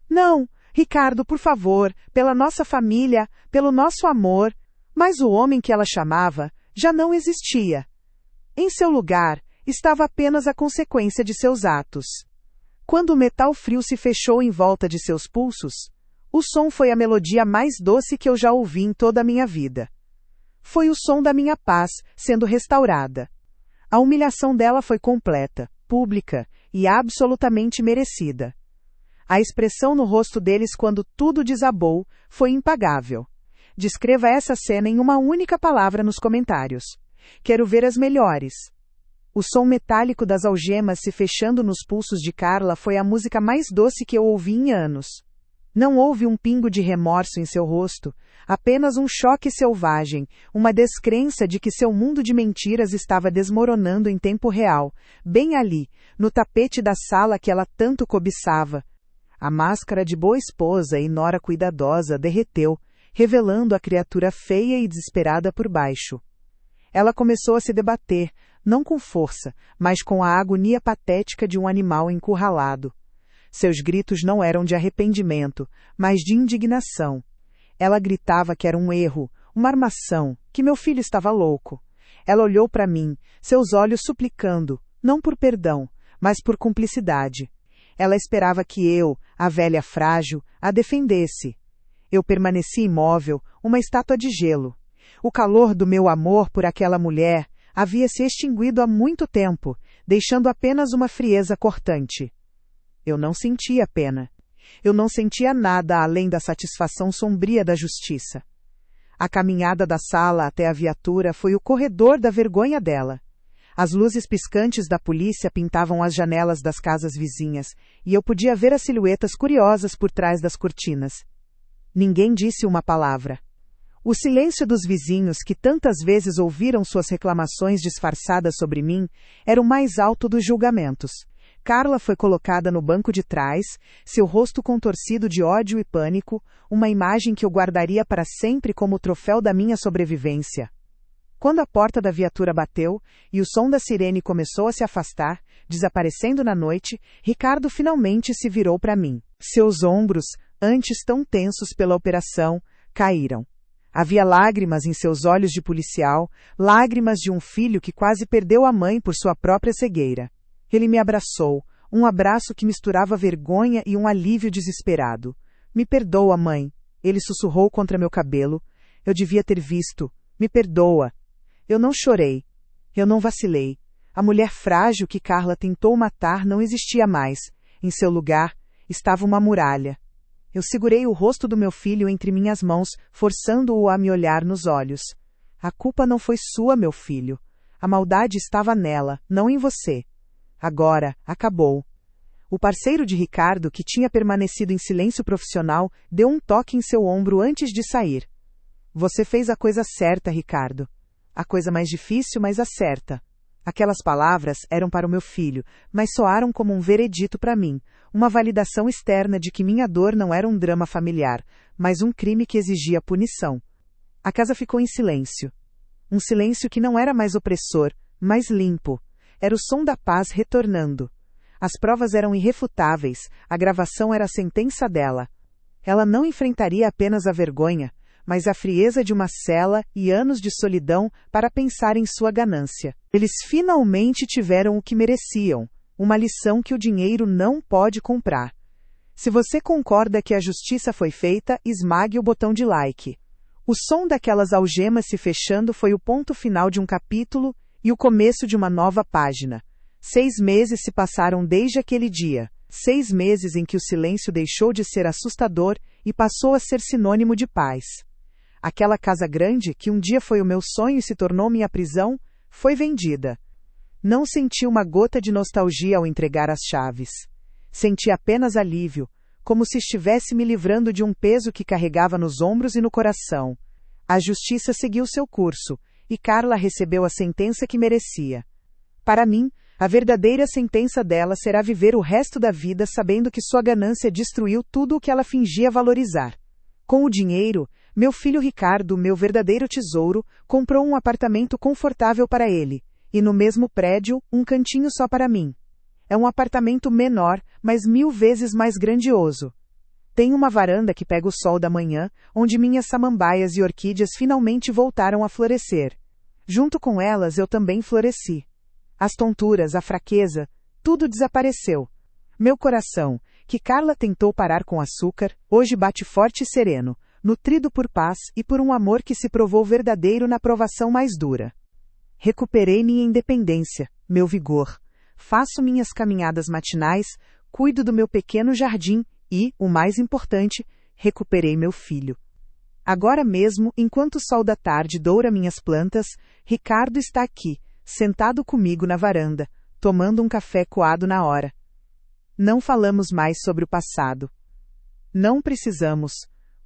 Speaker 1: Não, Ricardo, por favor, pela nossa família, pelo nosso amor. Mas o homem que ela chamava já não existia. Em seu lugar, estava apenas a consequência de seus atos. Quando o metal frio se fechou em volta de seus pulsos, o som foi a melodia mais doce que eu já ouvi em toda a minha vida. Foi o som da minha paz sendo restaurada. A humilhação dela foi completa, pública e absolutamente merecida. A expressão no rosto deles quando tudo desabou foi impagável. Descreva essa cena em uma única palavra nos comentários. Quero ver as melhores. O som metálico das algemas se fechando nos pulsos de Carla foi a música mais doce que eu ouvi em anos. Não houve um pingo de remorso em seu rosto, apenas um choque selvagem, uma descrença de que seu mundo de mentiras estava desmoronando em tempo real, bem ali, no tapete da sala que ela tanto cobiçava. A máscara de boa esposa e nora cuidadosa derreteu, revelando a criatura feia e desesperada por baixo. Ela começou a se debater, não com força, mas com a agonia patética de um animal encurralado. Seus gritos não eram de arrependimento, mas de indignação. Ela gritava que era um erro, uma armação, que meu filho estava louco. Ela olhou para mim, seus olhos suplicando, não por perdão, mas por cumplicidade. Ela esperava que eu, a velha frágil, a defendesse. Eu permaneci imóvel, uma estátua de gelo. O calor do meu amor por aquela mulher havia se extinguido há muito tempo, deixando apenas uma frieza cortante. Eu não sentia pena. Eu não sentia nada além da satisfação sombria da justiça. A caminhada da sala até a viatura foi o corredor da vergonha dela. As luzes piscantes da polícia pintavam as janelas das casas vizinhas, e eu podia ver as silhuetas curiosas por trás das cortinas. Ninguém disse uma palavra. O silêncio dos vizinhos, que tantas vezes ouviram suas reclamações disfarçadas sobre mim, era o mais alto dos julgamentos. Carla foi colocada no banco de trás, seu rosto contorcido de ódio e pânico, uma imagem que eu guardaria para sempre como troféu da minha sobrevivência. Quando a porta da viatura bateu, e o som da sirene começou a se afastar, desaparecendo na noite, Ricardo finalmente se virou para mim. Seus ombros, antes tão tensos pela operação, caíram. Havia lágrimas em seus olhos de policial, lágrimas de um filho que quase perdeu a mãe por sua própria cegueira. Ele me abraçou, um abraço que misturava vergonha e um alívio desesperado. Me perdoa, mãe. Ele sussurrou contra meu cabelo. Eu devia ter visto. Me perdoa. Eu não chorei. Eu não vacilei. A mulher frágil que Carla tentou matar não existia mais. Em seu lugar, estava uma muralha. Eu segurei o rosto do meu filho entre minhas mãos, forçando-o a me olhar nos olhos. A culpa não foi sua, meu filho. A maldade estava nela, não em você. Agora, acabou. O parceiro de Ricardo, que tinha permanecido em silêncio profissional, deu um toque em seu ombro antes de sair. Você fez a coisa certa, Ricardo. A coisa mais difícil, mas a certa. Aquelas palavras eram para o meu filho, mas soaram como um veredito para mim, uma validação externa de que minha dor não era um drama familiar, mas um crime que exigia punição. A casa ficou em silêncio. Um silêncio que não era mais opressor, mas limpo. Era o som da paz retornando. As provas eram irrefutáveis, a gravação era a sentença dela. Ela não enfrentaria apenas a vergonha, mas a frieza de uma cela e anos de solidão para pensar em sua ganância. Eles finalmente tiveram o que mereciam, uma lição que o dinheiro não pode comprar. Se você concorda que a justiça foi feita, esmague o botão de like. O som daquelas algemas se fechando foi o ponto final de um capítulo e o começo de uma nova página. 6 meses se passaram desde aquele dia. 6 meses em que o silêncio deixou de ser assustador e passou a ser sinônimo de paz. Aquela casa grande, que um dia foi o meu sonho e se tornou minha prisão, foi vendida. Não senti uma gota de nostalgia ao entregar as chaves. Senti apenas alívio, como se estivesse me livrando de um peso que carregava nos ombros e no coração. A justiça seguiu seu curso, e Carla recebeu a sentença que merecia. Para mim, a verdadeira sentença dela será viver o resto da vida sabendo que sua ganância destruiu tudo o que ela fingia valorizar. Com o dinheiro, meu filho Ricardo, meu verdadeiro tesouro, comprou um apartamento confortável para ele, e no mesmo prédio, um cantinho só para mim. É um apartamento menor, mas 1000 vezes mais grandioso. Tem uma varanda que pega o sol da manhã, onde minhas samambaias e orquídeas finalmente voltaram a florescer. Junto com elas eu também floresci. As tonturas, a fraqueza, tudo desapareceu. Meu coração, que Carla tentou parar com açúcar, hoje bate forte e sereno, nutrido por paz e por um amor que se provou verdadeiro na provação mais dura. Recuperei minha independência, meu vigor. Faço minhas caminhadas matinais, cuido do meu pequeno jardim e, o mais importante, recuperei meu filho. Agora mesmo, enquanto o sol da tarde doura minhas plantas, Ricardo está aqui, sentado comigo na varanda, tomando um café coado na hora. Não falamos mais sobre o passado. Não precisamos.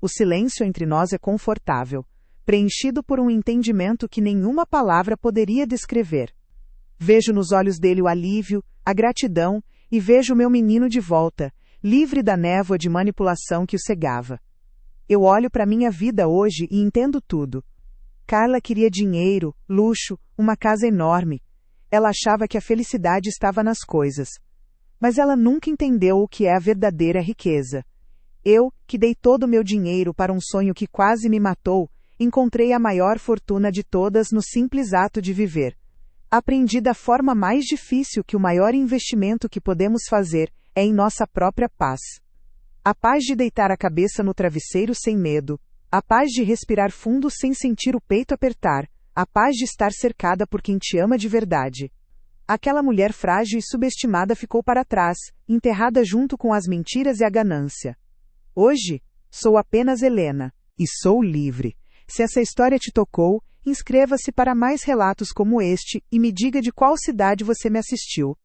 Speaker 1: O silêncio entre nós é confortável, preenchido por um entendimento que nenhuma palavra poderia descrever. Vejo nos olhos dele o alívio, a gratidão, e vejo meu menino de volta, livre da névoa de manipulação que o cegava. Eu olho para minha vida hoje e entendo tudo. Carla queria dinheiro, luxo, uma casa enorme. Ela achava que a felicidade estava nas coisas. Mas ela nunca entendeu o que é a verdadeira riqueza. Eu, que dei todo o meu dinheiro para um sonho que quase me matou, encontrei a maior fortuna de todas no simples ato de viver. Aprendi da forma mais difícil que o maior investimento que podemos fazer é em nossa própria paz. A paz de deitar a cabeça no travesseiro sem medo, a paz de respirar fundo sem sentir o peito apertar, a paz de estar cercada por quem te ama de verdade. Aquela mulher frágil e subestimada ficou para trás, enterrada junto com as mentiras e a ganância. Hoje, sou apenas Helena, e sou livre. Se essa história te tocou, inscreva-se para mais relatos como este e me diga de qual cidade você me assistiu.